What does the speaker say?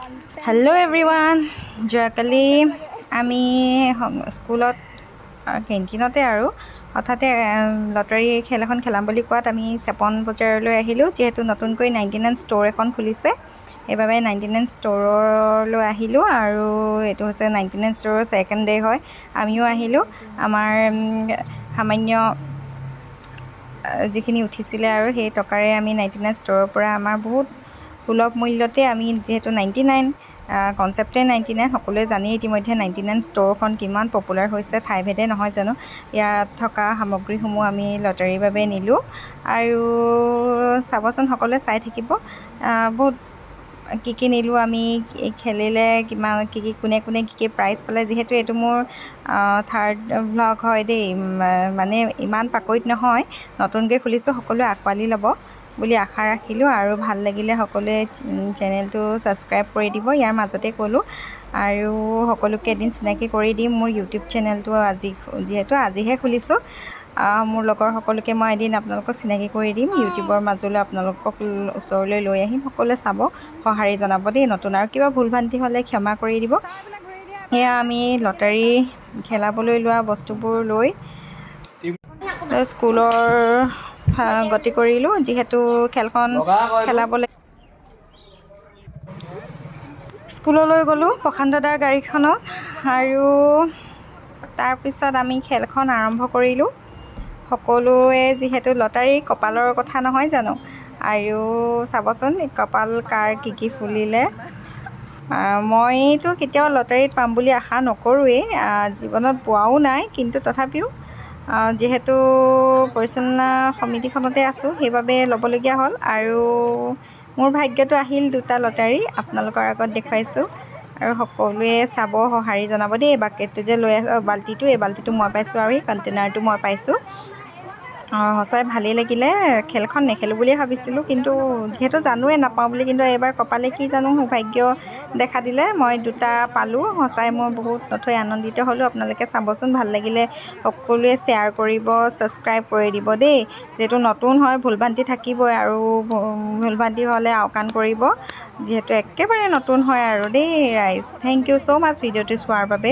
Hello' everyone, যোৱাকালি আমি স্কুলত কেণ্টিনতে আৰু হঠাতে লটাৰী খেল এখন খেলাম বুলি কোৱাত আমি চেপন বজাৰলৈ আহিলোঁ। যিহেতু নতুনকৈ 99 ষ্ট'ৰ এখন খুলিছে, সেইবাবে 99 ষ্ট'ৰলৈ আহিলোঁ। আৰু এইটো হৈছে 99 ষ্ট'ৰৰ ছেকেণ্ড ডে হয়। আমিও আহিলোঁ। আমাৰ সামান্য যিখিনি উঠিছিলে আৰু সেই টকাৰে আমি 99 ষ্ট'ৰৰ পৰা আমাৰ বহুত সুলভ মূল্যতে আমি, যিহেতু 99 কনচেপ্টে 99, সকলোৱে জানেই ইতিমধ্যে 99 ষ্ট'ৰখন কিমান পপুলাৰ হৈছে ঠাইভেদে নহয় জানো। ইয়াত থকা সামগ্ৰীসমূহ আমি লটাৰীৰ বাবে নিলোঁ। আৰু চাবচোন, সকলোৱে চাই থাকিব বহুত কি নিলোঁ আমি, খেলিলে কিমান কোনে কি প্ৰাইজ পালে। যিহেতু এইটো মোৰ থাৰ্ড ভ্লগ হয় দেই, মানে ইমান পাকৈত নহয়, নতুনকৈ খুলিছোঁ। সকলোৱে আঁকোৱালি ল'ব বুলি আশা ৰাখিলোঁ। আৰু ভাল লাগিলে সকলোৱে চেনেলটো ছাবস্ক্ৰাইব কৰি দিব। ইয়াৰ মাজতে ক'লোঁ আৰু সকলোকে এদিন চিনাকি কৰি দিম মোৰ ইউটিউব চেনেলটো। যিহেতু আজিহে খুলিছোঁ, মোৰ লগৰ সকলোকে মই এদিন আপোনালোকক চিনাকি কৰি দিম। ইউটিউবৰ মাজলৈ আপোনালোকক ওচৰলৈ লৈ আহিম। সকলোৱে চাব, সঁহাৰি জনাব দেই। নতুন আৰু কিবা ভুল ভ্ৰান্তি হ'লে ক্ষমা কৰি দিব। এয়া আমি লটাৰী খেলাবলৈ লোৱা বস্তুবোৰ লৈ স্কুলৰ গতি কৰিলোঁ। যিহেতু খেলখন খেলাবলৈ স্কুললৈ গ'লোঁ প্ৰশান্ত দাদাৰ গাড়ীখনত। আৰু তাৰপিছত আমি খেলখন আৰম্ভ কৰিলোঁ। সকলোৱে, যিহেতু লটাৰী কপালৰ কথা নহয় জানো। আৰু চাবচোন কপাল কাৰ কি ফুলিলে। মইতো কেতিয়াও লটাৰীত পাম বুলি আশা নকৰোঁৱেই, জীৱনত পোৱাও নাই। কিন্তু তথাপিও যিহেতু পৰিচালনা সমিতিখনতে আছোঁ, সেইবাবে ল'বলগীয়া হ'ল। আৰু মোৰ ভাগ্যটো আহিল 2টা লটাৰী, আপোনালোকৰ আগত দেখুৱাইছোঁ। আৰু সকলোৱে চাব, সঁহাৰি জনাব দেই। বাকেটটো যে লৈ বাল্টিটো, এই বাল্টিটো মই পাইছোঁ আৰু এই কণ্টেইনাৰটো মই পাইছোঁ। সঁচাই ভালেই লাগিলে। খেলখন নেখেলোঁ বুলিয়ে ভাবিছিলোঁ, কিন্তু যিহেতু জানোৱে নাপাওঁ বুলি। কিন্তু এইবাৰ কপালে কি জানো সৌভাগ্য দেখা দিলে, মই 2টা পালোঁ। সঁচাই মই বহুত নথৈ আনন্দিত হ'লোঁ। আপোনালোকে চাবচোন, ভাল লাগিলে সকলোৱে শ্বেয়াৰ কৰিব, ছাবস্ক্ৰাইব কৰি দিব দেই। যিহেতু নতুন হয়, ভুল ভ্ৰান্তি থাকিবই, আৰু ভুল ভ্ৰান্তি হ'লে আওকাণ কৰিব। যিহেতু একেবাৰে নতুন হয় আৰু দেই ৰাইজ। থেংক ইউ ছ' মাছ ভিডিঅ'টো চোৱাৰ বাবে।